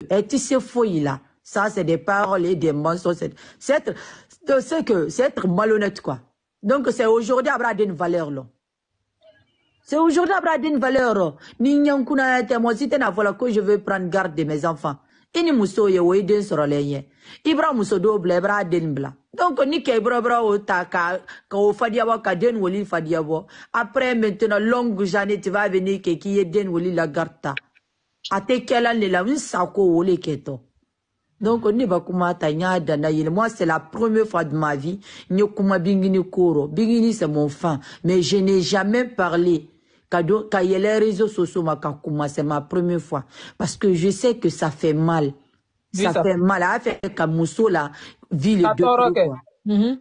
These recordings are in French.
Et tu sais, fouille là. Ça, c'est des paroles et des mensonges. C'est être malhonnête, quoi. Donc, c'est aujourd'hui à une valeur, là. C'est aujourd'hui à une valeur, là. Ni nyankuna ete, moi, si t'es na voilà que je veux prendre garde de mes enfants. Ini muso ye wo den soro lenye. Ibra muso do bla ibra den bla. Donc, ni ke ibra bra o ta ka o fadia wa ka den woli fadia wa. Après, maintenant, longue journée, tu vas venir que qui est den woli la garta. A te kelan le la, un sako woli keto. Donc, on va moi, c'est la première fois de ma vie. Bingini, c'est mon fan. Mais je n'ai jamais parlé. Quand il y a les réseaux sociaux, c'est ma première fois. Parce que je sais que ça fait mal. Ça fait mal. A fait qu'à Mousso, la ville de Tri.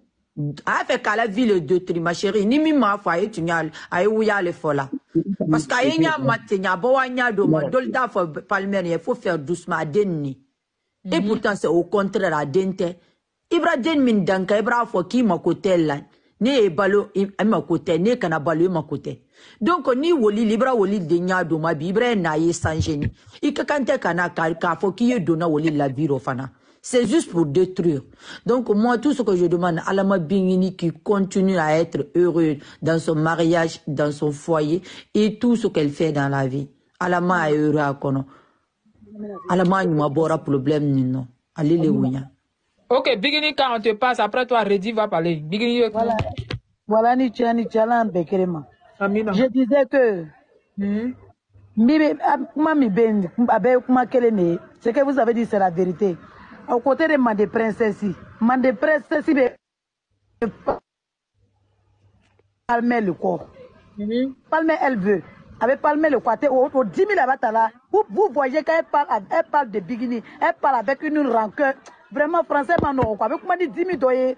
A fait qu'à la ville de Tri, ma chérie. Ni mi ma foi, tu n'y as où y a les fola. Parce qu'à y a matin, bon, y a dolda for palmer, il faut faire doucement à denni. Et pourtant, c'est au contraire à dente. Ibra den min danka, ibra fo ki ma kote la. Ne e balo ma kote, ne kana balo ma kote. Donc, ni woli, libra woli de nya do ma bi, ibra na ye sans génie. Ika kante kana ka fo ki ye dona woli la biro fana. C'est juste pour détruire. Donc, moi, tout ce que je demande à la Bingini qui continue à être heureux dans son mariage, dans son foyer, et tout ce qu'elle fait dans la vie. Alama est heureux à kono. Allemagne m'a bora problème non. Allez les ouïa. Ok, Bigini, quand on te passe, après toi, Reddy va parler. Bigini, voilà, ni tchala bekerema. Je disais que, ce que vous avez dit, c'est la vérité. Au côté de Mandé Princesse, Palmer le corps. Palmer, elle veut. Avec Palmer le quartier, au 10 000 là, vous voyez qu'elle parle de Bigini, elle parle avec une rancœur. Vraiment, français, non, avec comment dit 10 000 doyers,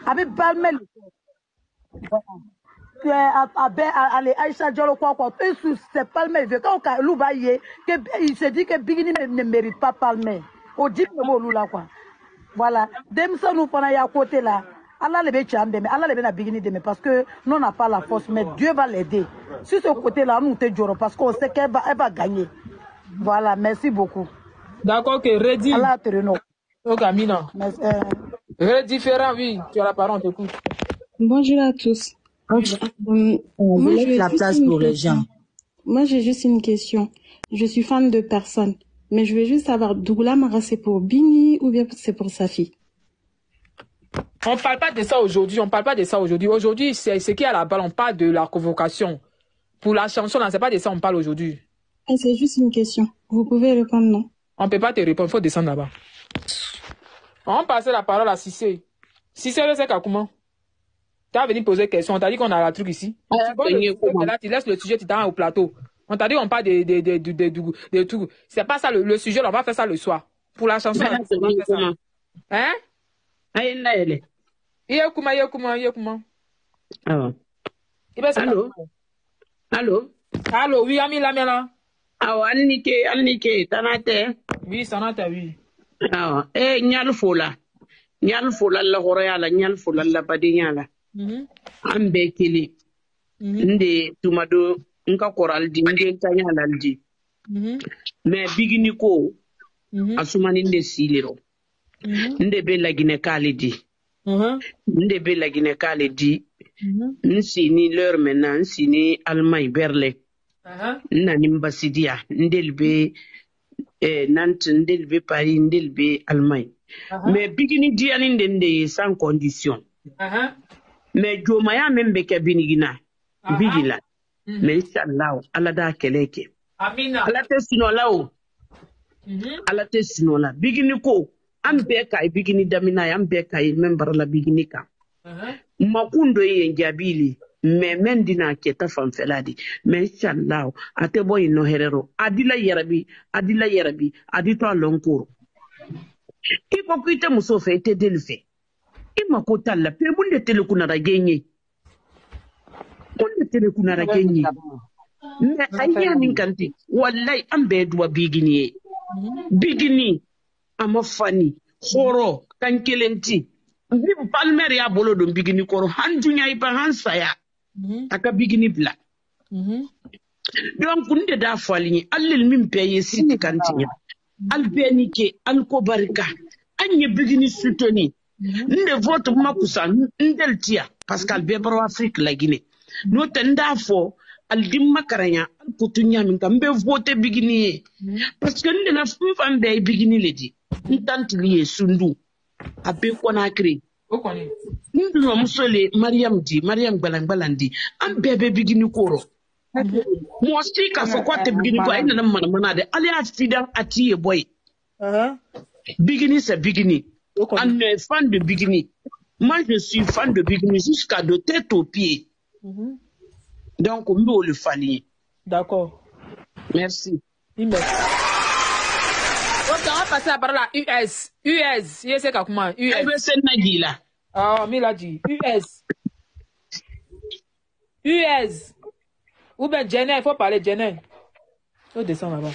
avec Palmer le corps. Aïcha Diallo, c'est Palmer. Quand il se dit que Bigini ne mérite pas Palmer. Au 10 000 là, quoi. Voilà. Dès que nous prenons à côté là, Allah le Bigini parce que nous n'a pas la force, mais Dieu va l'aider. Sur ce côté-là, nous te jurons parce qu'on sait qu'elle va gagner. Voilà, merci beaucoup. D'accord, que Reddy. Allah te renomme. Ok, Amina. Reddy différent, oui, tu as la parole, on t'écoute. Bonjour à tous. Moi, j'ai la place pour les gens. Moi, j'ai juste une question. Je suis fan de personne, mais je veux juste savoir, Dougla Mara, c'est pour Bini ou bien c'est pour sa fille? On ne parle pas de ça aujourd'hui. Aujourd'hui, c'est ce qui est à la balle. On parle de la convocation. Pour la chanson, là, c'est pas de ça on parle aujourd'hui. C'est juste une question. Vous pouvez répondre non? On ne peut pas te répondre. Il faut descendre là-bas. On passe la parole à Cissé. Cissé, c'est comment? Tu as venu poser question. On t'a dit qu'on a la truc ici. Là, tu laisses le sujet, tu t'en au plateau. On t'a dit qu'on parle de tout. C'est pas ça le sujet. On va faire ça le soir. Pour la chanson, on va faire ça. Hein? Comment? Allô, oui, ami, là. Alnike, tanate. Oui, sanata, oui. Nyal fola la horayala, nyal fola la badinyala. Ambe kili. Nde tumado, nka koraldi, nde tanyalaldi. Mais bigini ko, asumani nde silero. Nde be lagine kalidi. Nde be lagine kalidi. Nsini l'heure maintenant, nsini Allemagne, Berlin. Nani mbasidia, ndelbe Nantes, ndelbe Paris, ndelbe Allemagne. Mais bigini diani ndende sans condition. Mais jomaya membe ke binigina. Bigila. Mais inshallah, Allah da keleke. Amina. Allah te sinola o. Allah te sinola. Bigini ko, ambe kai bigini damina, ambe kai member la bigini ka. Makundo ye njabili. Mais mendina keta fanfeladi. Mais inshallah, ate boy no herero. Adila yarabi, adito alonkoro. Iko kuite musofe ete delfe. Ima kota la pe bunde telekunara genye. Mais aïe minkanti. Wallahi ambe dwa bigini. Bigini. Amafani. Khoro. Kankelenti. Bibu palmer ya bolo don bigini koro. Handunya ipa hansaya. Aka bigini bla. Donc on de da fali allel min paye sini kantinya albenike alkobarika anye bigini sutoni nde vote makusa ndeltia Pascal Bebro Afrique la Guinée no tenda fo aldim makaranya alputunya min kambe vote bigini parce que nde la fam be bigini ledi ntanti liye sundu abe Conakry ndu musole Mariam Gbalangbalandi am bebe bigini koro Mosti ka fo kwa te bigini ko ina na mana de ali accident ati boy bigini c'est bigini on est fan de bigini. Moi je suis fan de bigini jusqu'à de tête aux pieds. Donc on doit le fallait. D'accord. Merci. Ok, on va passer à parler à US. US, il sait comment US. C'est Nagila. Ah, mais il a dit US. US. Ou bien Jenner, il faut parler Jenner. On descend là-bas.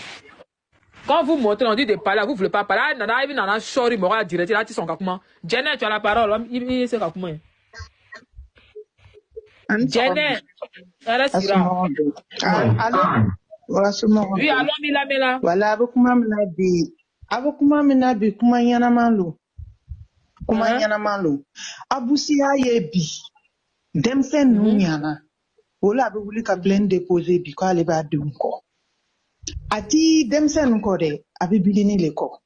Quand vous montrez, on dit de parler, vous ne voulez pas parler. Nana, il nana shori, mora direct, là, tu son kakuma. Jenner, tu as la parole, il sait kakuma. Jenner, elle est sira. Allô? Oui, allô, Mila. Voilà, abokuma minabi, kuma yanamalo. Abusi ayebi. Demsen nunyana. Ola abuli ka plein déposé bi ko ale ba dum ko. Ati demsen ko de abibigini le ko.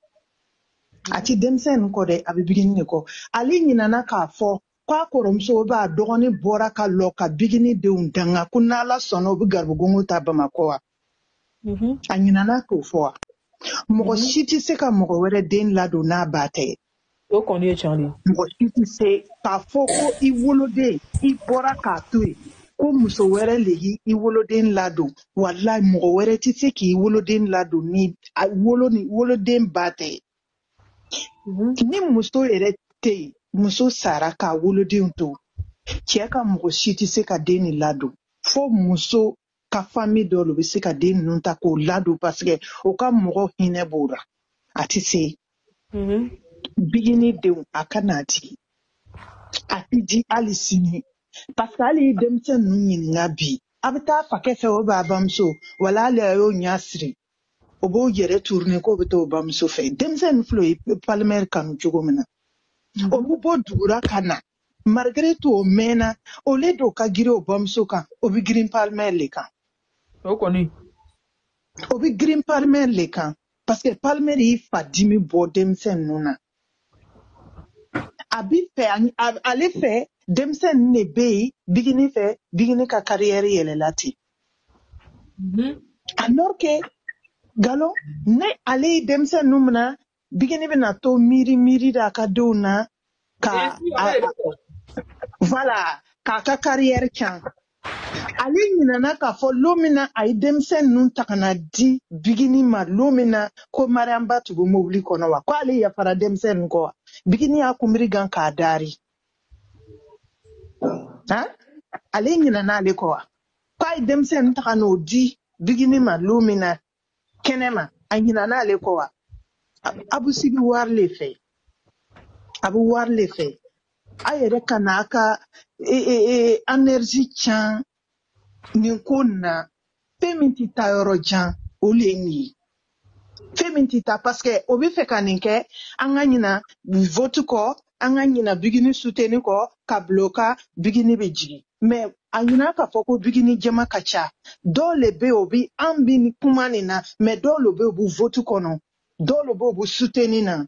Ati demsen ko de abibigini le ko. Ali nyina ka fo kwa koromso ba dogoni bora ka loka bigini de undanga kunala sono bu garbu gongo tabama ko wa. Anyina na ko fo. Mogo shiti se ka mogo were den lado na bate. O konye Charlie. Mogo shiti se ka fo ko I wolode I bora ka tui. Ko muso were legi I woloden lado. Wallahi mogo were ti se ki I woloden lado ni woloden bate. Ni muso ere te muso sara ka woloden to. Cɛ ka mɔgɔ si tɛ se ka den ni ladon fo muso ka famille dɔ lo bɛ se ka den ninnu ta k'o ladon parce que o ka mɔgɔ hinɛ b'o la a tɛ se bigini denw a ka n'a di a tɛ di hali sini parce que hali denmisɛn ninnu ɲininka bi a bɛ taa fakɛ fɛ o b'a bamuso wala hali a y'o ɲɛ siri o b'o yɛrɛ tuuruni k'o bɛ taa o bamuso fɛ denmisɛn filɛ o ye palimɛri kanu cogo min na o bɛ bɔ dugura ka na malgré tout o mɛnna o le do ka girin o bamuso kan o bɛ girin palimɛri le kan O kɔni. o bɛ girin palimɛri le kan parce que palimɛri y'i fa dimi bɔ denmisɛn ninnu na a bɛ fɛ ale fɛ denmisɛn ninnu de bɛ yen bigini fɛ bigini ka carrière yɛlɛla ten alors que Gallo ne ale ye denmisɛn ninnu minɛ bigini bɛna to miiri a ka denw na ka voilà k'a ka carrière can ale ɲinana k'a fɔ don min na a ye denmisɛn ninnu ta ka na di bigini ma don min na ko Mariamba tun bɛ mobili kɔnɔ wa ko ale yafara denmisɛn ninnu kɔ wa bigini y'a kunbiri gan k'a daari ale ɲinana ale kɔ wa ko a ye denmisɛn ninnu ta ka n'o di bigini ma don min na kɛnɛ ma a ɲinana ale kɔ wa abusi bɛ wari le fɛ a bɛ wari le fɛ a yɛrɛ ka na a ka énergie can nin ko na fɛn min tɛ taa yɔrɔ jan o le ye nin ye fɛn min tɛ taa parce que o bɛ fɛ ka nin kɛ an ka ɲina vote kɔ an ka ɲina bigini soutenir kɔ ka bila o kan bigini bɛ jigin mais a ɲina k'a fɔ ko bigini jɛma ka ca dɔw le bɛ yen o bɛ an bɛ nin kuma nin na mais dɔw le bɛ yen o bɛ vote kɔnɔ dɔw le bɛ yen o bɛ soutenir na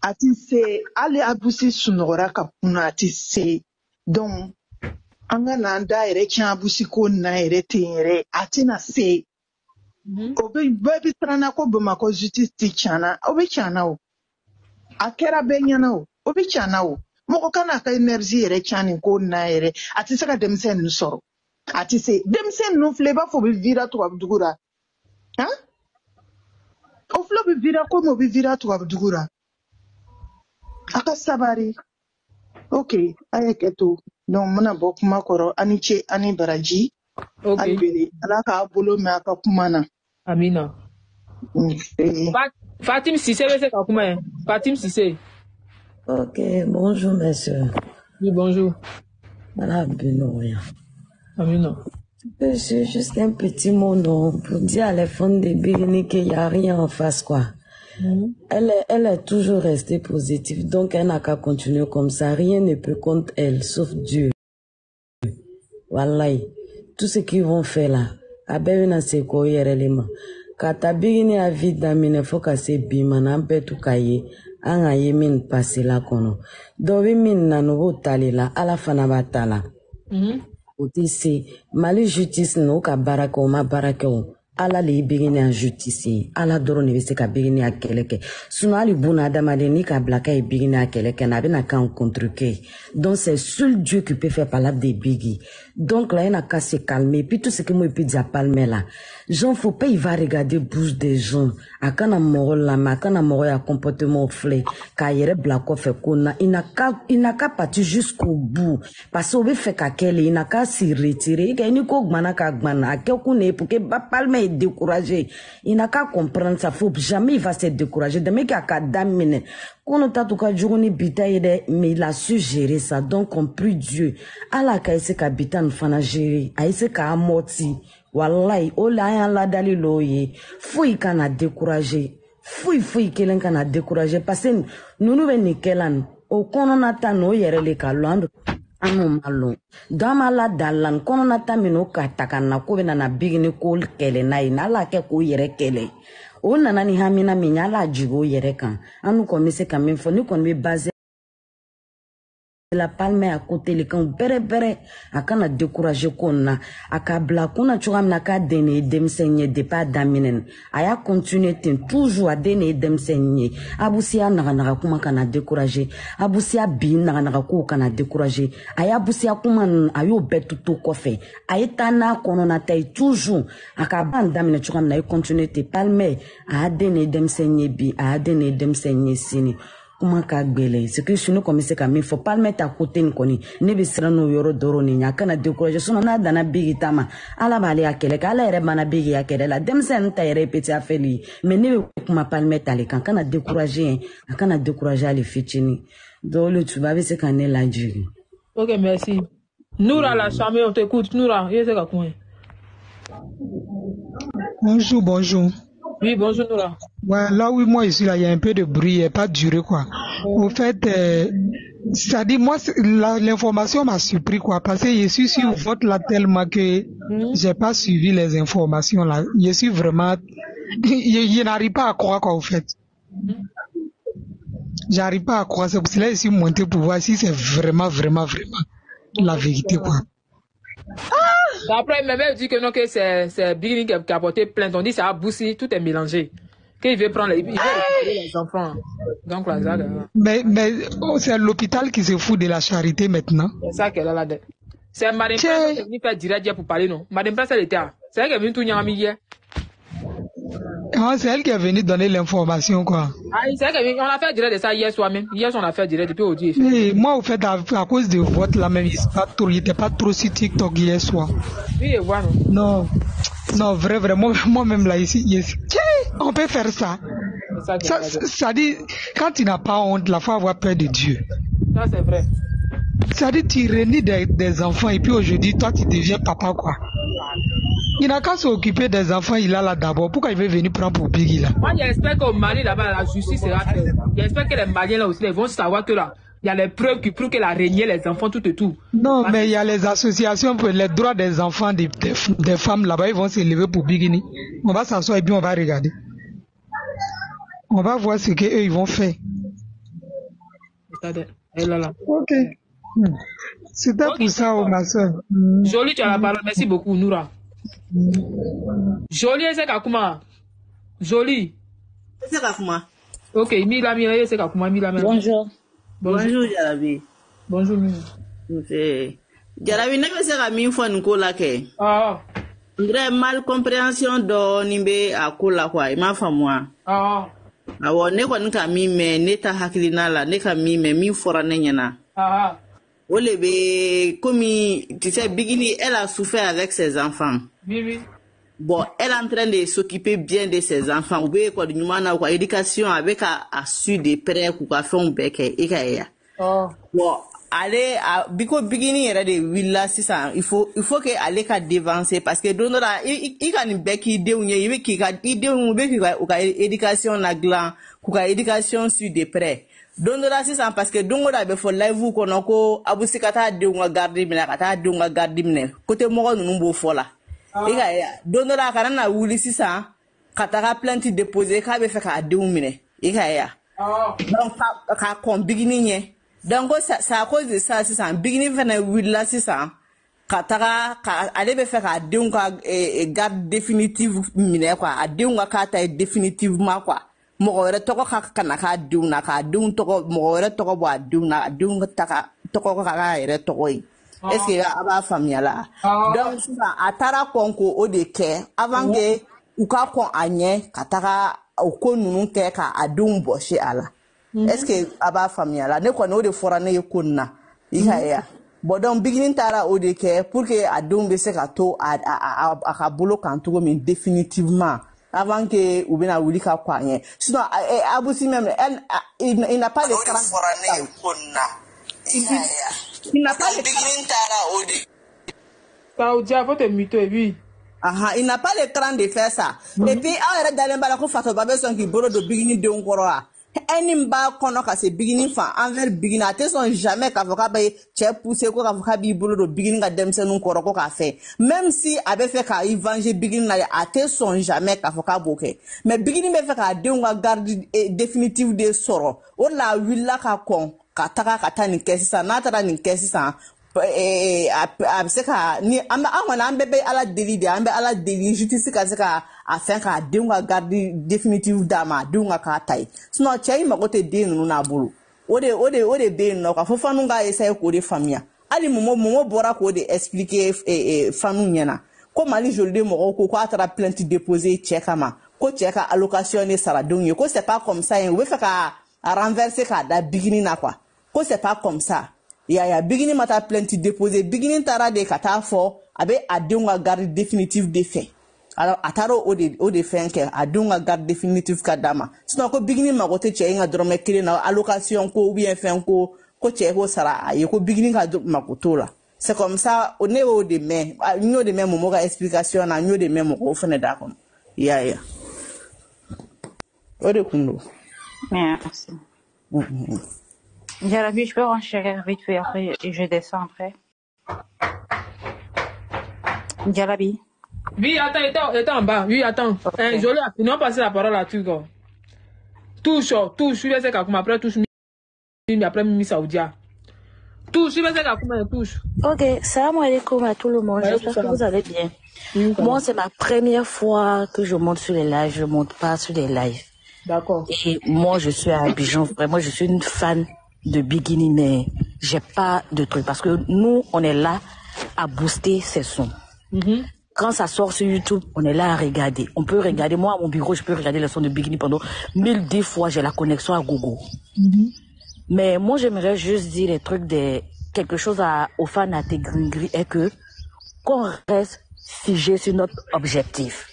a tɛ se hali abusi sunɔgɔra ka kunna a tɛ se donc an ka n'an da yɛrɛ tiɲɛ abusi ko na yɛrɛ ten yɛrɛ a tɛna se o bɛ bɛɛ bɛ siranna ko Bamakɔ justice tɛ tiɲɛna o bɛ tiɲɛna o a kɛra bɛɛ ɲɛna o bɛ tiɲɛna o mɔgɔ kana ka énergie yɛrɛ tiɲɛ nin ko na yɛrɛ a tɛ se ka denmisɛn ninnu sɔrɔ a tɛ se denmisɛn ninnu filɛ i b'a fɔ o bɛ vira tubabudugu la o filɛ o bɛ vira komi o bɛ vira tubabudugu la a ka sabari ok a ye kɛ to donc n bɛna bɔ kuma kɔrɔ ani ce ani baraji hali bele ala k'a bolo mɛn a ka kuma na Amina. Fatim Cissé, c'est comment? Fatim Cissé. Ok, bonjour, monsieur. Oui, bonjour. Voilà, Benoît. Amina. C'est juste un petit mot, non, pour dire à les femmes de Bigini qu'il n'y a rien en face, quoi. Elle est toujours restée positive, donc elle n'a qu'à continuer comme ça. Rien ne peut contre elle, sauf Dieu. Wallahi, tout ce qu'ils vont faire là, abena se ko yerelima. Kata Bigini a vite d'amine, faut que se bima, n'ampe tout kaye, an a yemin passé la kono. Dobi min na nouveau tali la, ala fanabata la. Otisi, Mali justice no ka baraka o ma baraka o. Ala le Bigini a justice, ala doro ne se ka Bigini a keleke. Sinon ali buna adamade ni ka blaka e Bigini a keleke na bena kan contre ke. Donc c'est seul Dieu qui peut faire parler des Biggie. Donc là il n'a qu'à se calmer. Puis tout ce que moi peut dire palmer là. Jean faut pas il va regarder bouche des gens. A kana moro la ma kana moro ya comportement flé. Ka yere blako fait kona. Il n'a qu'à partir jusqu'au bout. Parce que on fait kakele il n'a qu'à s'y retirer. Il ni ko gmana ka gmana. A kekune pour que ba palmer découragé. Il n'a qu'à comprendre ça. Faut jamais il va se décourager. Demain qu'il a qu'à daminer. Qu'on t'a tout cas journée bitaille mais il a su gérer ça. Donc on prie Dieu. Allah ka ese ka bitan fana gérer. A ese ka amorti. Wallahi, ola yan la dali loye. Fouille kana décourager. Fouille kelen kana décourager. Parce que nous veni kelan. O kono nata no yere le kalando. Anu malo. Dama la dalan kono nata mino katakana ko bena na Bigini ko kele na ina la ke ko yere kele. O nana ni hamina minya la jigo yere kan. Anu ko mi se kan min fo ni kon mi base la palme à côté les camps bere a kana décourager konna aka bla kuna chugamna ka dene demsenye de pas daminen aya continuer toujours à dene demsenye abusia naga kuma kana décourager abusia bi naga ko kana décourager aya abusia kuma ayo betu to kofe ayetana kono na tay toujours aka ban damine chugamna continuer te palme a dene demsenye bi a dene demsenye sini kuma ka gbele c'est que sunu comme c'est comme il faut pas le mettre à côté ni koni ne be sira no yoro doro ni nya kana décourager sono na dana bigi tama ala bale akele ka ala ere bana bigi akele la demsen ta ere petit afeli mais ne be kuma pas le mettre à l'écran kana décourager kana décourager les fitini do le tu va c'est kana la djiri. OK, merci. Noura la chambre, on t'écoute. Noura, il est là quoi? Bonjour. Oui, bonjour Noura. Ouais, là où moi ici là, il y a un peu de bruit, il n'est pas duré quoi. Au fait, ça dit moi l'information m'a surpris quoi, parce que je suis sur votre là tellement que j'ai pas suivi les informations là. Je suis vraiment, je n'arrive pas à croire quoi au fait. J'arrive pas à croire, c'est pour cela que je suis monté pour voir si c'est vraiment la vérité quoi. Après, il m'a dit que non, que c'est Bigini qui a porté plainte. On dit que c'est Aboussi, tout est mélangé. Qu'il veut prendre il veut récupérer les enfants. Donc, là, ça, mais c'est l'hôpital qui se fout de la charité maintenant. C'est ça qu'elle a là. C'est Madame Prince qui est venue faire direct pour parler, non? Madame Prince, elle était là. C'est elle qui est venue tout nyami hier. Ah, c'est elle qui est venue donner l'information, quoi. Ah, c'est elle qui est venue. On a fait direct de ça hier soir même. Hier, on a fait direct depuis aujourd'hui. Oui, moi, au fait, à cause de votre là même, il n'était pas trop sur TikTok hier soir. Oui, voilà. Non, vraiment, moi-même là, ici, on peut faire ça. Ça dit, quand tu n'as pas honte, il faut avoir peur de Dieu. Ça, c'est vrai. Ça dit, tu réunis des enfants et puis aujourd'hui, toi, tu deviens papa, quoi. Il n'a qu'à s'occuper des enfants, il a là d'abord. Pourquoi il veut venir prendre pour Biggie là? Moi, j'espère qu'au Mali là-bas, la justice sera faite. J'espère que les Maliens là aussi, ils vont savoir que là, il y a les preuves qui prouvent qu'elle a régné les enfants tout et tout. Non, mais il y a les associations pour les droits des enfants, des femmes là-bas, ils vont s'élever pour Bigini. On va s'asseoir et puis on va regarder. On va voir ce qu'eux ils vont faire. Ok. C'était pour ça, ma soeur. Jolie, tu as la parole. Merci beaucoup, Noura. Jolie, c'est Kakuma. Jolie. C'est Kakuma. Ok, Mila, c'est Kakuma. Bonjour. Bonjour, Jarabi. Bonjour, Mila. Jarabi, ne sais pas si je suis là. Ah. Une mal compréhension de Nimbe à Kola, quoi. Il m'a fait moi. Ah. Awo ne ko nka mi me ne ta hakilina la ne ka mi me mi fora ne nyana. Ah. Ole be comme tu sais Bigini elle a souffert avec ses enfants. Oui. Bon, elle est en train de s'occuper bien de ses enfants. Ou bien quoi du mana quoi éducation avec a su des prêts ou quoi faire un bec et ka ya. Oh. Bon, ale biko bigini yɛrɛ de willa sisan il faut que ale ka devancer parce que don dɔ la i ka nin bɛɛ k'i denw ye i bɛ k'i ka i denw u bɛ k'i ka u ka éducation la dilan k'u ka éducation suivre de près don dɔ la sisan parce que don o don a bɛ fɔ live kɔnɔ ko abusi ka taa denw ka garde minɛ ka taa denw ka garde minɛ côté mɔgɔ ninnu b'o fɔ la i ka ye don dɔ la a kana na wuli sisan ka taga plainte déposer k'a bɛ fɛ k'a denw minɛ i ka ye donc k'a kɔn bigini ɲɛ. Donc c'est à cause de ça sisan bigini fana willa sisan ka taga ale bɛ fɛ k'a denw ka garde définitive minɛ quoi a denw ka k'a ta ye définitivement quoi mɔgɔ wɛrɛ tɔgɔ ka kana k'a denw na k'a denw tɔgɔ mɔgɔ wɛrɛ tɔgɔ bɔ a denw na a denw ta tɔgɔ ka k'a yɛrɛ tɔgɔ ye est-ce que a b'a faamuya la donc sisan a taara kɔn ko o de kɛ avant que u ka kɔn a ɲɛ ka taga o ko ninnu kɛ k'a denw bɔsi a la. Est-ce que a b'a faamuya la ne kɔni o de fɔra ne ye ko nin na i ka ye bon donc bigini taara o de kɛ pour que a denw bɛ se ka to a ka bolo kan cogo min définitivement avant que u bɛna wuli ka kɔ a ɲɛ sinon abusi même il n'a pas de cran fɔra ne ye ko nin na il n'a pas de bigini taara o de T'as dit faut te muter oui. Il n'a pas le cran de faire ça et puis aw yɛrɛ dalen b'a la ko Fatɔba bɛ sɔn k'i bolo don bigini denw kɔrɔ wa. Eni ba kono ka se bigini fan envers bigini ate son jamais k'a fɔ k'a bɛ cɛ pousser ko k'a fɔ k'a b'i bolo don bigini ka denmisɛnninw kɔrɔ ko k'a fɛ même si a bɛ fɛ k'a i venger bigini na ate son jamais k'a fɔ k'a b'o kɛ mais bigini bɛ fɛ k'a denw ka garde définitive de sɔrɔ o de la a wulila ka kɔn ka taga ka taa nin kɛ sisan n'a taara nin kɛ sisan a bɛ se ka ni an kɔni an bɛɛ bɛ ala deli de an bɛ ala deli justice ka se ka a fɛn k'a denw ka garde définitive d'a ma a denw ka k'a ta ye sinon cɛ i mago tɛ den ninnu n'a bolo o de bɛ yen nɔ ka fɔ fanu k'a essayer k'o de faamuya hali momo bɔra k'o de expliquer fanu ɲɛna ko Mali joliden mɔgɔw ko k'a taara plainte déposer cɛ kama ko cɛ ka allocation de sara denw ye ko c'est pas comme ça u bɛ fɛ ka renverser k'a da bigini na quoi ko c'est pas comme ça yaya bigini ma taa plainte déposer bigini taara de ka taa fɔ a bɛ a denw ka garde définitive de fɛ alors a taara o de fɛn kɛ a denw ka garde définitive ka d'a ma sinon ko bigini mago tɛ cɛ in ka dɔrɔmɛ kelen na allocation ko ou bien fɛn ko cɛ ko sara a ye ko bigini ka mago t'o la c'est comme ça ne y'o de mɛn n y'o de mɛn Momo ka explication na n y'o de mɛn mɔgɔw fana da kɔnɔ yaya o de kun don. Merci. Jarabi, je peux renchérir vite fait après et je descends après. Jarabi. Oui, attends, il était en bas. Oui, attends. Okay. Jolie, ils n'ont passé la parole à Tugo. Touche, je vais essayer après touche, après Mimi Saoudia. Touche, je vais essayer touche. Ok, salam alaikum à tout le monde. J'espère que vous allez bien. Moi, c'est ma première fois que je monte sur les lives. Je monte pas sur les lives. D'accord. Et moi, je suis à Abidjan. Vraiment, je suis une fan de Bigini, mais j'ai pas de truc. Parce que nous, on est là à booster ces sons. Quand ça sort sur YouTube, on est là à regarder. On peut regarder. Moi, à mon bureau, je peux regarder les sons de Bigini pendant 1010 fois. J'ai la connexion à Gogo. Mais moi, j'aimerais juste dire les trucs quelque chose aux fans à tes gris est que qu'on reste figé sur notre objectif.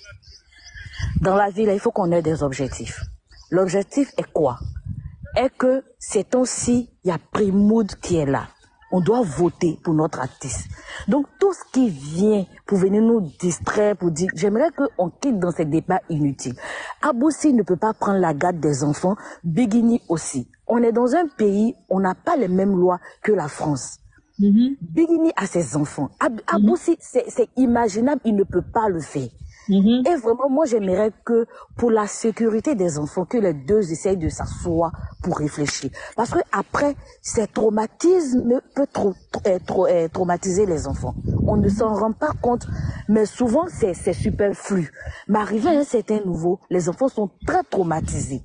Dans la vie, là, il faut qu'on ait des objectifs. L'objectif est quoi? Est que ces temps-ci, il y a Primoud qui est là. On doit voter pour notre artiste. Donc, tout ce qui vient pour venir nous distraire, pour dire, j'aimerais qu'on quitte dans ces débats inutiles. Aboussi ne peut pas prendre la garde des enfants, Bigini aussi. On est dans un pays, on n'a pas les mêmes lois que la France. Bigini a ses enfants. Aboussi, c'est imaginable, il ne peut pas le faire. Et vraiment, moi, j'aimerais que pour la sécurité des enfants, que les deux essayent de s'asseoir pour réfléchir. Parce que après, ces traumatismes peuvent traumatiser les enfants. On ne s'en rend pas compte, mais souvent, c'est superflu. Mais arrivé à un certain niveau, les enfants sont très traumatisés.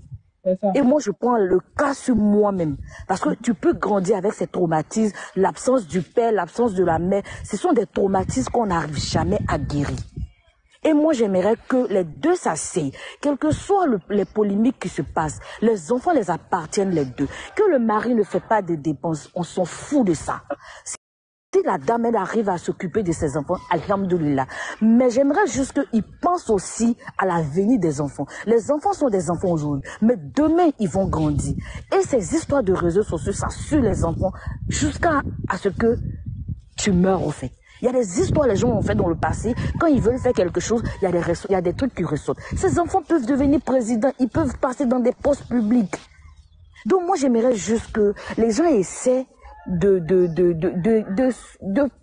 Et moi, je prends le cas sur moi-même. Parce que tu peux grandir avec ces traumatismes, l'absence du père, l'absence de la mère. Ce sont des traumatismes qu'on n'arrive jamais à guérir. Et moi, j'aimerais que les deux s'asseyent, quelles que soient les polémiques qui se passent. Les enfants les appartiennent les deux. Que le mari ne fait pas de dépenses, on s'en fout de ça. Si la dame, elle arrive à s'occuper de ses enfants, alhamdoulilah. Mais j'aimerais juste qu'ils pensent aussi à l'avenir des enfants. Les enfants sont des enfants aujourd'hui, mais demain, ils vont grandir. Et ces histoires de réseaux sociaux, ça suit les enfants jusqu'à ce que tu meurs, au fait. Il y a des histoires, les gens ont fait dans le passé. Quand ils veulent faire quelque chose, il y a des trucs qui ressortent. Ces enfants peuvent devenir présidents, ils peuvent passer dans des postes publics. Donc moi, j'aimerais juste que les gens essaient de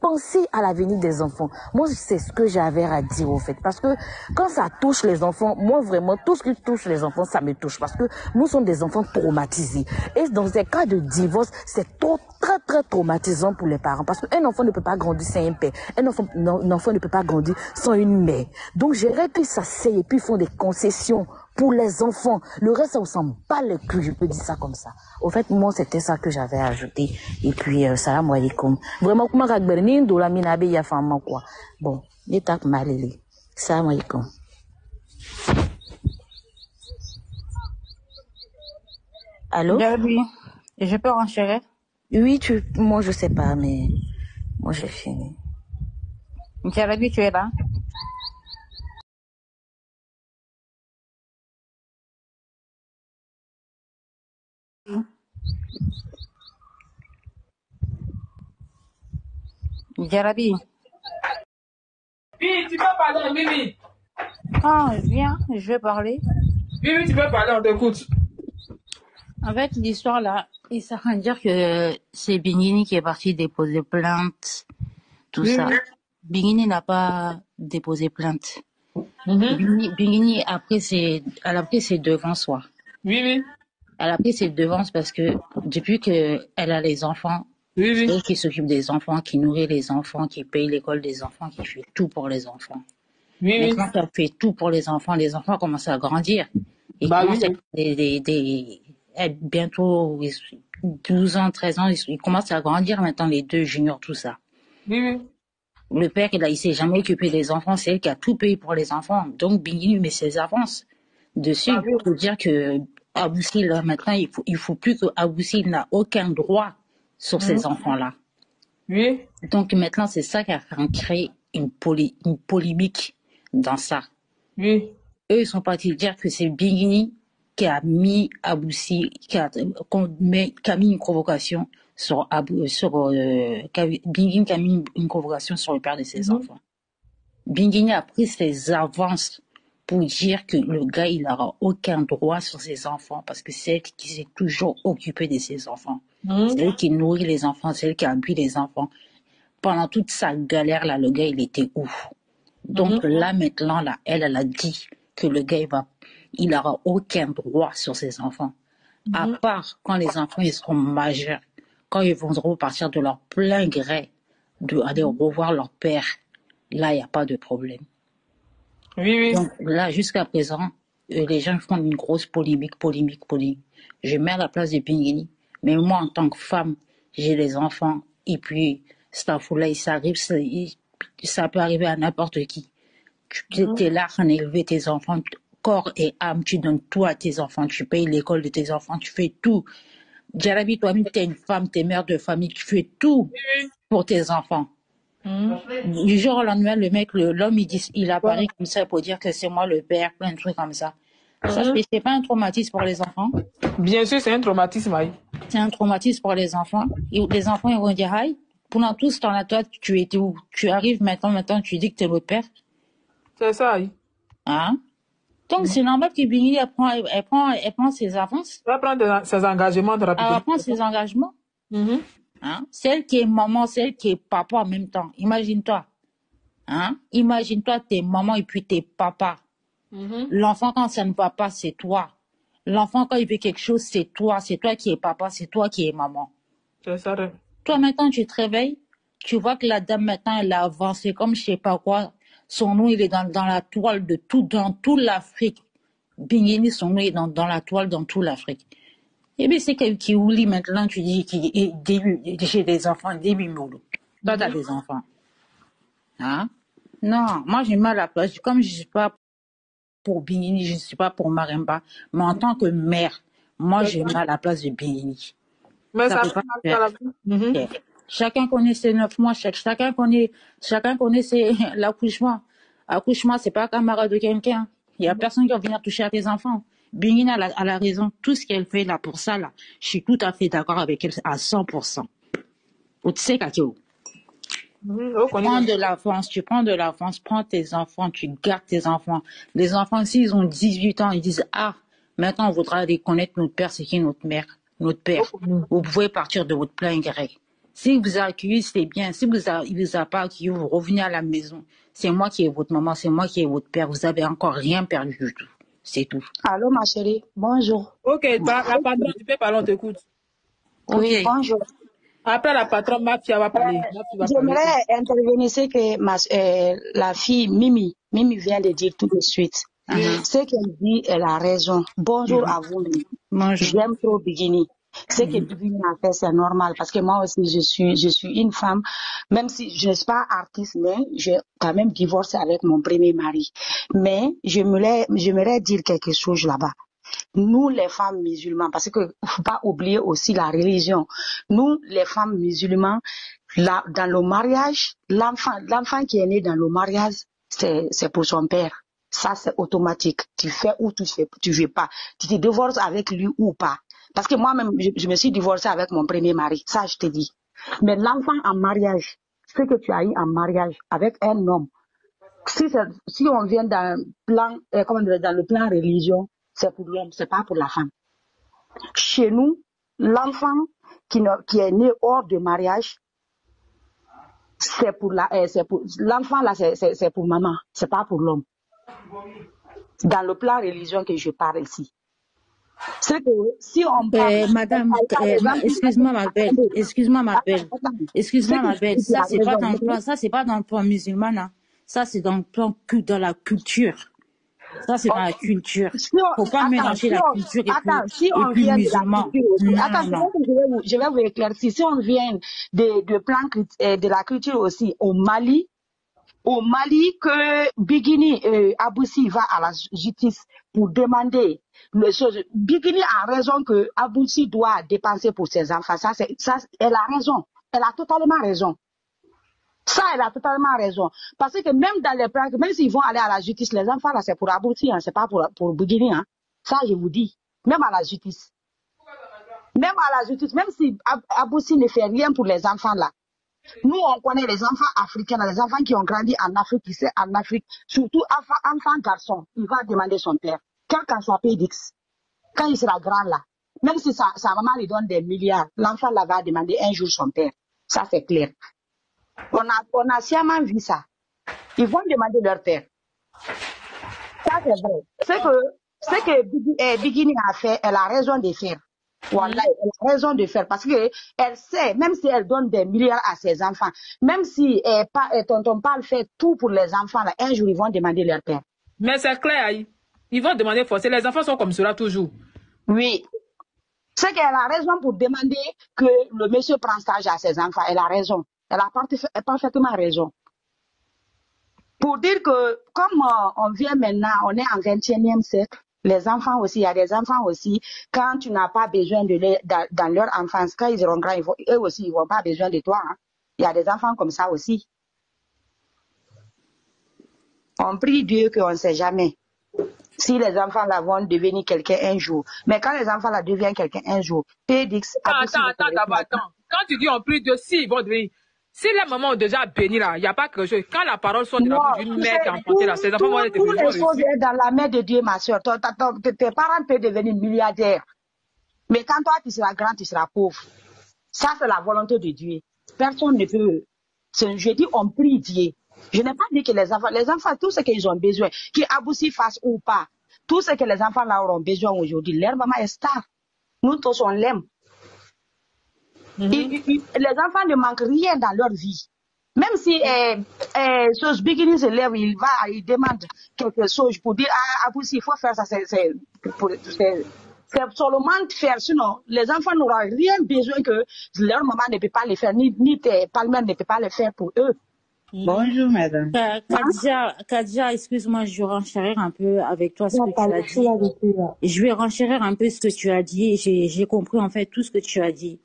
penser à l'avenir des enfants. Moi, c'est ce que j'avais à dire, au fait. Parce que quand ça touche les enfants, moi, vraiment, tout ce qui touche les enfants, ça me touche. Parce que nous sommes des enfants traumatisés. Et dans ces cas de divorce, c'est très, très traumatisant pour les parents. Parce qu'un enfant ne peut pas grandir sans un père. Un enfant ne peut pas grandir sans une mère. Donc, j'aimerais qu'ils s'asseyent et puis font des concessions pour les enfants. Le reste, on s'en bat les couilles, je peux dire ça comme ça. Au fait, moi, c'était ça que j'avais ajouté. Et puis, salam alaikum. Vraiment, comment Ragbernin, de la minabe, ya femme, quoi. Bon, l'état malélé. Salam alaikum. Allô? Oui, je peux renchérir? Oui, moi, je sais pas, mais moi, j'ai fini. Jarabi, tu es là? Jarabi. Oui, tu peux parler, Mimi. Ah, viens, je vais parler. Oui, tu peux parler, on t'écoute. En fait, l'histoire là, il s'arrête dire que c'est Bingini qui est parti déposer plainte, tout ça. Bingini n'a pas déposé plainte. Bingini elle a pris ses devants, soit. Oui. Elle a pris ses devants parce que depuis qu'elle a les enfants, c'est elle qui s'occupe des enfants, qui nourrit les enfants, qui paye l'école des enfants, qui fait tout pour les enfants. Maintenant qu'elle fait tout pour les enfants commencent à grandir. Ils commencent à bientôt 12 ans, 13 ans, ils commencent à grandir maintenant, les deux juniors, tout ça. Le père, il s'est jamais occupé des enfants, c'est elle qui a tout payé pour les enfants. Donc, Bingini met ses avances dessus. Il faut dire que Aboussi, là, maintenant, il faut plus que Aboussi n'a aucun droit sur ces enfants-là. Donc, maintenant, c'est ça qui a créé une polémique dans ça. Eux, ils sont partis dire que c'est Bingini qui a mis Aboussi, qui a mis une provocation sur Bingini qui a mis une convocation sur le père de ses enfants. Bingini a pris ses avances pour dire que le gars, il n'aura aucun droit sur ses enfants parce que c'est elle qui s'est toujours occupée de ses enfants. C'est elle qui nourrit les enfants, c'est elle qui habille les enfants. Pendant toute sa galère, là, le gars, il était ouf. Donc là, maintenant, là, elle a dit que le gars, il n'aura aucun droit sur ses enfants. À part quand les enfants, ils seront majeurs. Quand ils vont repartir de leur plein gré, aller revoir leur père, là, il n'y a pas de problème. Donc là, jusqu'à présent, les gens font une grosse polémique. Je mets à la place de Bingini, mais moi, en tant que femme, j'ai les enfants, et puis, ça peut arriver à n'importe qui. Tu es là à élever tes enfants, corps et âme, tu donnes tout à tes enfants, tu payes l'école de tes enfants, tu fais tout. Jarabi, toi-même, tu es une femme, tu es mère de famille, tu fais tout pour tes enfants. Du jour au lendemain, le mec, l'homme, il apparaît comme ça pour dire que c'est moi le père, plein de trucs comme ça. Ça, c'est pas un traumatisme pour les enfants? Bien sûr, c'est un traumatisme, Aïe. C'est un traumatisme pour les enfants. Et les enfants, ils vont dire, aïe, pendant tout ce temps-là, toi, tu étais où? Tu arrives maintenant, tu dis que tu es votre père? C'est ça, Aïe. Hein? Donc, c'est normal que Bingini, elle prend ses avances. Elle va prendre ses engagements rapidement. Elle va prendre ses engagements. Hein? Celle qui est maman, celle qui est papa en même temps. Imagine-toi. Hein? Imagine-toi tes mamans et puis tes papas. L'enfant, quand ça ne va pas, c'est toi. L'enfant, quand il fait quelque chose, c'est toi. C'est toi qui es papa, c'est toi qui es maman. C'est ça. Toi, maintenant, tu te réveilles, tu vois que la dame, maintenant, elle a avancé comme je sais pas quoi. Son nom, il est dans la toile dans toute l'Afrique. Bingini, son nom est dans la toile dans toute l'Afrique. Eh bien, c'est quelqu'un qui oublie maintenant, tu dis j'ai des enfants, début moulou. Toi, t'as des enfants. Hein? Non, moi, j'ai mal à la place. Comme je ne suis pas pour Bingini, je ne suis pas pour Maremba, mais en tant que mère, moi, j'ai mal à la place de Bingini. Mais ça peut pas faire. Chacun connaît ses 9 mois, chacun connaît l'accouchement. Accouchement, c'est pas camarade de quelqu'un. Il y a personne qui va venir toucher à tes enfants. Bingina a la raison. Tout ce qu'elle fait là pour ça, là, je suis tout à fait d'accord avec elle à 100%. Tu sais, Kakio. Tu prends de l'avance, prends tes enfants, tu gardes tes enfants. Les enfants, s'ils ont 18 ans, ils disent, ah, maintenant on voudra reconnaître notre père, c'est qui notre mère, notre père. Vous pouvez partir de votre plein gré. Si vous accueillez, c'est bien. Si il vous a pas accueilli, vous revenez à la maison. C'est moi qui est votre maman, c'est moi qui est votre père. Vous avez encore rien perdu du tout. C'est tout. Allô, ma chérie. Bonjour. Ok, la patronne, tu peux parler, on t'écoute. Oui, okay. Bonjour. Après, la patronne, Mafia va parler. J'aimerais intervenir, c'est que la fille, Mimi vient de dire tout de suite. Ce qu'elle dit, elle a raison. Bonjour à vous. J'aime trop Bikini. Ce que Bikini a fait, c'est normal. Parce que moi aussi, je suis une femme. Même si je ne suis pas artiste, mais j'ai quand même divorcé avec mon premier mari. Mais j'aimerais dire quelque chose là-bas. Nous, les femmes musulmanes, parce que faut pas oublier aussi la religion. Nous, les femmes musulmanes, dans le mariage, l'enfant qui est né dans le mariage, c'est pour son père. Ça, c'est automatique. Tu fais ou tu fais pas. Tu te divorces avec lui ou pas. Parce que moi-même, je me suis divorcée avec mon premier mari. Ça, je te dis. Mais l'enfant en mariage, ce que tu as eu en mariage avec un homme, si on vient dans le plan religion, c'est pour l'homme, c'est pas pour la femme. Chez nous, l'enfant qui est né hors de mariage, c'est pour l'enfant là, c'est pour maman, c'est pas pour l'homme. Dans le plan religion que je parle ici. C'est que si on parle, madame, excuse-moi ma belle, ça c'est pas dans le plan musulman, hein. Ça c'est dans la culture. Ça, c'est dans la culture. Faut pas mélanger la culture et puis le musulman. Je vais vous éclaircir. Si on vient de la culture aussi, au Mali, que Bikini Aboussi va à la justice pour demander les choses. Bikini a raison que Aboussi doit dépenser pour ses enfants. Ça, elle a raison. Elle a totalement raison. Ça, elle a totalement raison. Parce que même dans les plans, même s'ils vont aller à la justice, les enfants, là, c'est pour Aboussi, hein, c'est pas pour Bikini, hein. Ça, je vous dis. Même à la justice. Même si Aboussi ne fait rien pour les enfants, là. Nous, on connaît les enfants africains, les enfants qui ont grandi en Afrique, qui sont en Afrique, surtout enfant garçon, il va demander son père. Quel qu'en soit Pédix, quand il sera grand, là, même si sa maman lui donne des milliards, l'enfant, là, va demander un jour son père. Ça, c'est clair. On a sciemment vu ça. Ils vont demander leur père. Ça, c'est vrai. Ce que Bikini a fait, elle a raison de faire. Voilà, elle a raison de faire parce que elle sait, même si elle donne des milliards à ses enfants, même si tonton Paul fait tout pour les enfants, là, un jour, ils vont demander leur père. Mais c'est clair, ils vont demander forcément. Les enfants sont comme cela toujours. Oui. C'est qu'elle a raison pour demander que le monsieur prenne stage à ses enfants. Elle a raison. Elle a parfaitement raison. Pour dire que, comme on vient maintenant, on est en 21e siècle, les enfants aussi, il y a des enfants aussi, quand tu n'as pas besoin de dans leur enfance, quand ils seront grands, eux aussi, ils n'ont pas besoin de toi. Hein. Il y a des enfants comme ça aussi. On prie Dieu qu'on ne sait jamais si les enfants là vont devenir quelqu'un un jour. Mais quand les enfants là deviennent quelqu'un un jour, Pédix... Attends. Quand tu dis on prie Dieu, si ils vont devenir... Si les mamans ont déjà béni là, il n'y a pas quelque chose. Quand la parole sonne de la bouche d'une mère qui a enfanté là, ces enfants vont être... Toutes les choses sont dans la main de Dieu, ma soeur. Tes parents peuvent devenir milliardaires. Mais quand toi, tu seras grand, tu seras pauvre. Ça, c'est la volonté de Dieu. Personne ne peut... Je dis, on prie Dieu. Je n'ai pas dit que les enfants, tout ce qu'ils ont besoin, qu'ils Aboussi fassent ou pas, tout ce que les enfants là auront besoin aujourd'hui, leur maman est star. Nous tous, on l'aime. Les enfants ne manquent rien dans leur vie. Même si ce Bikini se lève, il demande quelque chose pour dire Aboussi, il faut faire ça, c'est seulement faire, sinon les enfants n'auront rien besoin que leur maman ne peut pas le faire, ni tes parents ne peut pas le faire pour eux. Bonjour madame. Kadja, excuse-moi, je vais renchérir un peu avec toi ce que tu as dit. Je vais renchérir un peu ce que tu as dit. J'ai compris en fait tout ce que tu as dit.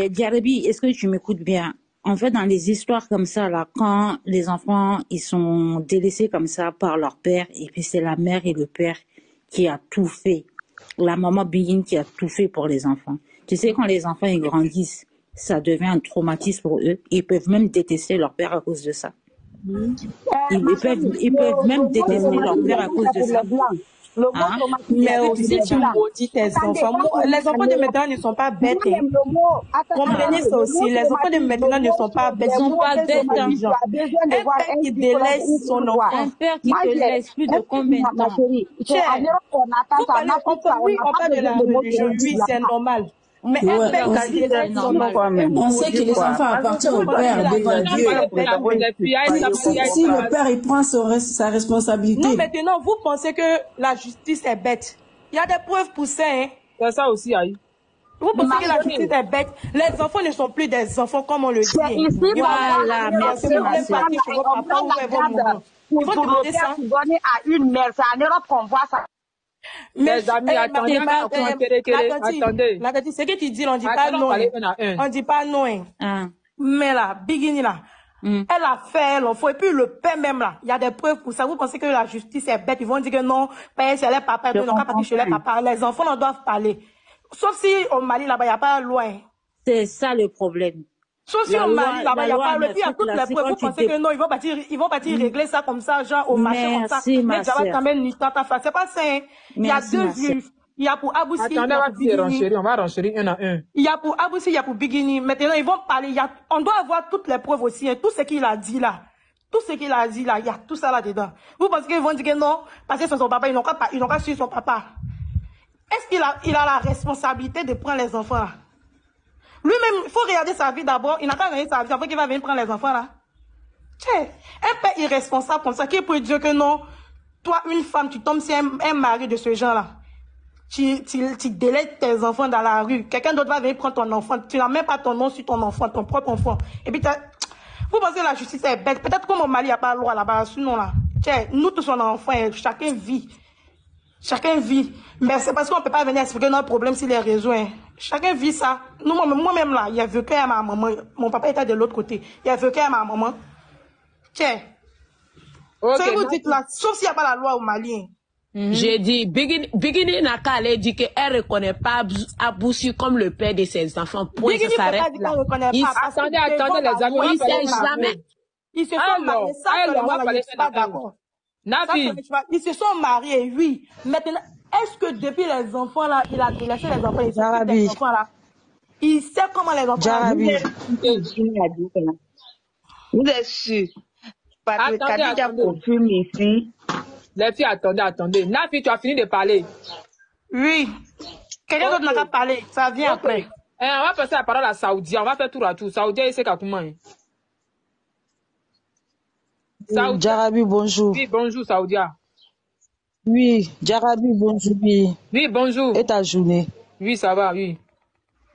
Diarabi, est-ce que tu m'écoutes bien? En fait, dans les histoires comme ça, là, quand les enfants, ils sont délaissés comme ça par leur père, et puis c'est la mère et le père qui a tout fait. La maman Bigin qui a tout fait pour les enfants. Tu sais, quand les enfants, ils grandissent, ça devient un traumatisme pour eux. Ils peuvent même détester leur père à cause de ça. Ils peuvent même détester leur père à cause de ça. Mais aussi, tu maudis tes enfants. Les enfants de maintenant ne sont pas bêtes. Comprenez ça aussi. Les enfants de maintenant ne sont pas bêtes. Ils ne sont pas bêtes. Un père qui délaisse son enfant. Un père qui te laisse plus de combien de temps? Oui, on parle de la religion. Oui, c'est normal. Mais un père qui délaisse son enfant. On sait que les enfants appartiennent au père devant Dieu. Si le père il prend sa responsabilité. Non, maintenant, vous pensez que la justice est bête. Il y a des preuves pour ça. Hein. C'est ça aussi, Aïe. Vous pensez que la justice est bête. Les enfants ne sont plus des enfants comme on le dit. Voilà, merci. Il faut demander ça. Donner à une mère, c'est en Europe qu'on voit ça. Mais amis, attendez. Ce que tu dis, on dit pas non. On dit pas non. Mais là, Bigini là, elle a fait l'enfant. Et puis le père même là, il y a des preuves pour ça. Vous pensez que la justice est bête? Ils vont dire que non, père, c'est les papas, ils n'ont pas parti chez les papas. Les enfants en doivent parler. Sauf si au Mali là-bas, il n'y a pas de loi. C'est ça le problème. Sauf si au Mali là-bas, il n'y a pas de loi. Et puis il y a toutes les preuves. Vous pensez que non, ils vont partir régler ça comme ça, genre au marché comme ça. Mais ça va quand même une tata face. C'est pas ça. Il y a deux juifs. Il y a pour Aboussi. Attendez, on va renchérir un à un. Il y a pour Aboussi, il y a pour Bigini. Maintenant, ils vont parler. On doit avoir toutes les preuves aussi. Hein. Tout ce qu'il a dit là. Tout ce qu'il a dit là, il y a tout ça là-dedans. Vous pensez qu'ils vont dire que non, parce que c'est son papa, ils n'ont pas suivi son papa. Est-ce qu'il a la responsabilité de prendre les enfants là? Lui-même, il faut regarder sa vie d'abord. Il n'a pas regardé sa vie avant qu'il va venir prendre les enfants là. Tiens, un père irresponsable comme ça, qui peut dire que non, toi, une femme, tu tombes sur un mari de ce genre là. Tu délaisses tes enfants dans la rue. Quelqu'un d'autre va venir prendre ton enfant. Tu n'as même pas ton nom sur ton enfant, ton propre enfant. Et puis, vous pensez que la justice est bête. Peut-être comme au Mali, il n'y a pas de loi là-bas. Sinon, là, tiens, nous tous, on est enfants. Chacun vit. Chacun vit. Mais c'est parce qu'on ne peut pas venir expliquer notre problème sur les réseaux. Hein. Chacun vit ça. Moi-même, là, il y a vécu à ma maman. Mon papa était de l'autre côté. Il y a vécu à ma maman. Tiens. Okay, ce que vous dites là, sauf s'il n'y a pas la loi au Mali. J'ai dit, Bigini n'a qu'à aller dire qu'elle ne reconnaît pas Aboussi comme le père de ses enfants. Point, ça s'arrête là. Attendez, les amis. Il sait jamais. Ils se sont mariés. Ça, je ne suis pas d'accord. Ils se sont mariés, oui. Maintenant, est-ce que depuis les enfants là, il a délaissé les enfants, les enfants là? Il sait comment les enfants Vous êtes sûr? Parce que Khadija confirme ici. Les filles, attendez. Nafi, tu as fini de parler? Oui. Quelqu'un d'autre n'a pas parlé. Ça vient après. On va passer la parole à Saoudia. On va faire tour à tour. Saoudia, il sait comment. Diarabi, bonjour. Oui, bonjour, Saoudia. Oui, Diarabi, bonjour. Oui, bonjour. Et ta journée? Oui, ça va, oui.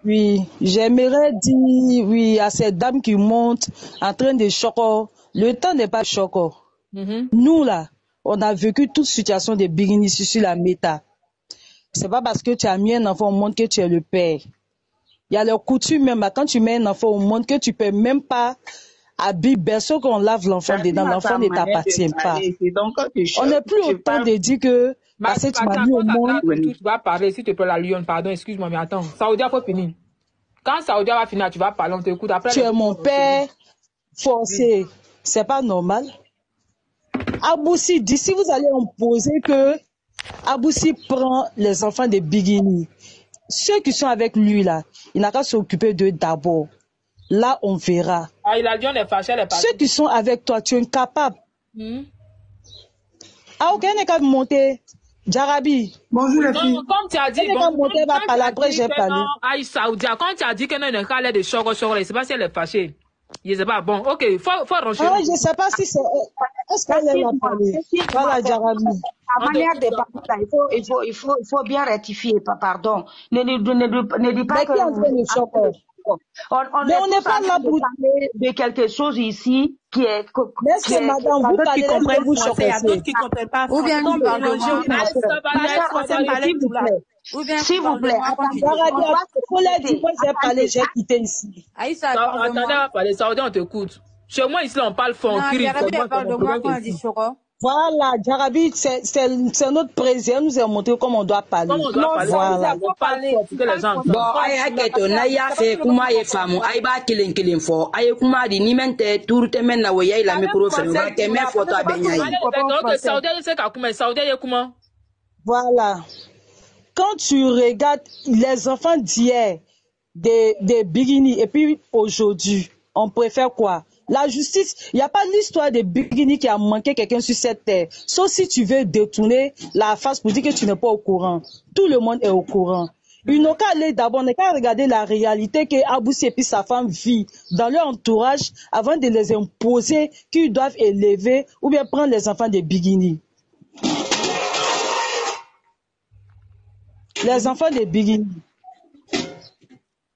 Oui, j'aimerais dire, oui, à cette dame qui monte en train de choquer. Le temps n'est pas choquant. Nous, là, on a vécu toute situation de Bigini sur la méta. C'est pas parce que tu as mis un enfant au monde que tu es le père. Il y a leur coutume même, quand tu mets un enfant au monde, que tu peux même pas habiller berceau qu'on lave l'enfant dedans, l'enfant ne t'appartient pas. On n'est plus autant de dire que parce que tu m'as mis au monde. Tu vas parler, s'il te plaît, la lionne, pardon, excuse-moi, mais attends. Saoudia, faut finir. Quand Saoudia va finir, tu vas parler, on t'écoute après. Tu es mon père forcé. C'est pas normal. Aboussi dit, si vous allez imposer que Aboussi prend les enfants de Bigini, ceux qui sont avec lui là, il n'a qu'à s'occuper d'eux d'abord. Là, on verra. Ah, il a dit on est fâché, ceux qui sont avec toi, tu es incapable. Ah, ok, on n'est qu'à monter. Diarabi. Bonjour les filles. Comme tu as dit, Aïe, Saoudia, quand tu as dit qu'elle n'est qu'à l'air de choc, c'est pas si elle est fâchée. Je sais pas, bon, ok, faut ranger. Ah, je sais pas si c'est. Est-ce qu'elle a parlé? Voilà, Diarabi. La manière de parler, il faut bien rectifier, pardon. Ne dis pas que. On n'est pas là pour parler de quelque chose ici qui est. Mais madame, vous parlez de vous choquer. Il y a d'autres qui ne comprennent pas. Ou bien nous parlons. S'il vous plaît, attendez. J'ai parlé, j'ai quitté ici. Aïssa, attendez à parler, Saoudien, on t'écoute. Chez moi, ici, on parle fort, on crie. Voilà, Jarabi, c'est notre président, nous a montré comment on doit parler. Voilà. Bon, aïe, Naya fait kuma ye famu, aïe ba killing fort, aïe kuma di nimente, tour te men na waya la micro fait, va te mettre photo à Benyai. Voilà. Quand tu regardes les enfants d'hier, des Bigini, et puis aujourd'hui, on préfère quoi? La justice, il n'y a pas l'histoire de Bigini qui a manqué quelqu'un sur cette terre. Sauf si tu veux détourner la face pour dire que tu n'es pas au courant. Tout le monde est au courant. Ils n'ont qu'à aller d'abord, on n'a qu'à regarder la réalité que Aboussi et puis sa femme vivent dans leur entourage avant de les imposer qu'ils doivent élever ou bien prendre les enfants de Bigini. Les enfants de Bigini.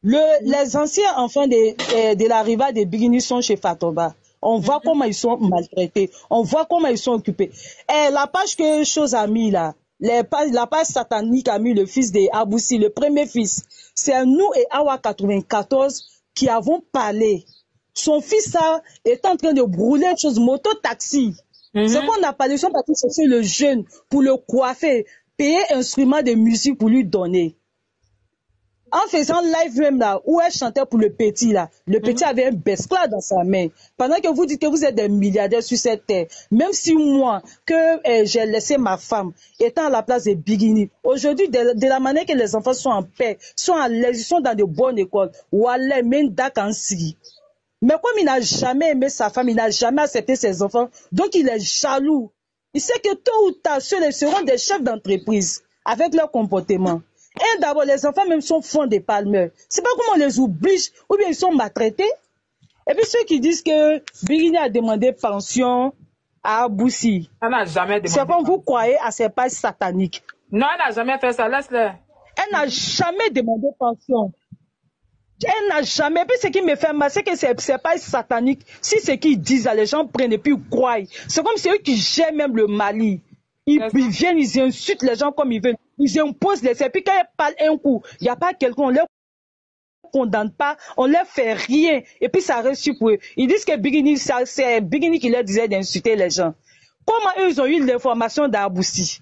Les anciens enfants de la riva de Bigini sont chez Fatoba. On voit comment ils sont maltraités. On voit comment ils sont occupés. Et la page que chose a mis là, la page satanique a mis le fils de Aboussi, le premier fils. C'est nous et Awa 94 qui avons parlé. Son fils là est en train de brûler une chose, moto-taxi. C'est qu'on a parlé, ils sont partis chercher le jeune pour le coiffer, payer instrument de musique pour lui donner. En faisant live même là, où elle chantait pour le petit là, le petit avait un bescla dans sa main. Pendant que vous dites que vous êtes des milliardaires sur cette terre, même si moi, que j'ai laissé ma femme, étant à la place de Bigini, aujourd'hui, de la manière que les enfants sont en paix, sont à l'aise, ils sont dans de bonnes écoles, Wallah, Mendak en Syrie. Mais comme il n'a jamais aimé sa femme, il n'a jamais accepté ses enfants, donc il est jaloux. Il sait que tôt ou tard, ceux-là seront des chefs d'entreprise avec leur comportement. Et d'abord, les enfants même sont fonds des palmeurs. C'est pas comment on les oblige ou bien ils sont maltraités. Et puis ceux qui disent que Bigini a demandé pension à Aboussi. Elle n'a jamais demandé. C'est comme vous croyez à ces pages sataniques. Non, elle n'a jamais fait ça. Laisse-le. Elle n'a jamais demandé pension. Elle n'a jamais. Et puis ce qui me fait mal, c'est que c'est pas satanique. Si ce qu'ils disent, les gens prennent et puis ils croient. C'est comme c'est eux qui gèrent même le Mali. Ils viennent, ils insultent les gens comme ils veulent. Ils imposent les... Et puis quand ils parlent un coup, il n'y a pas quelqu'un, on ne les condamne pas, on ne leur fait rien. Et puis ça reste pour eux. Ils disent que Bigini, c'est Bigini qui leur disait d'insulter les gens. Comment eux, ils ont eu l'information d'Aboussi?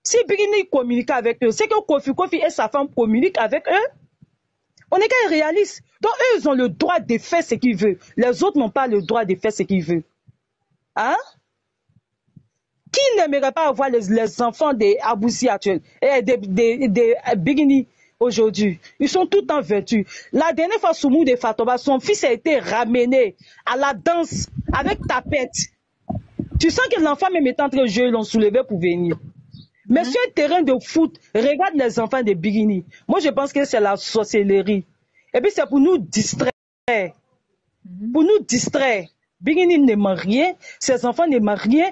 Si Bigini communique avec eux, c'est que Kofi et sa femme communiquent avec eux. On est quand même réaliste. Donc eux, ils ont le droit de faire ce qu'ils veulent. Les autres n'ont pas le droit de faire ce qu'ils veulent. Hein? Qui n'aimerait pas avoir les enfants des Aboussi actuels et des Bigini aujourd'hui? Ils sont tout en vertu. La dernière fois, Soumou de Fatoba, son fils a été ramené à la danse avec tapette. Tu sens que l'enfant même est en train de jouer, ils l'ont soulevé pour venir. Mais sur un terrain de foot, regarde les enfants de Bigini. Moi, je pense que c'est la sorcellerie. Et puis, c'est pour nous distraire. Pour nous distraire. Bigini n'aime rien, ses enfants n'aiment rien.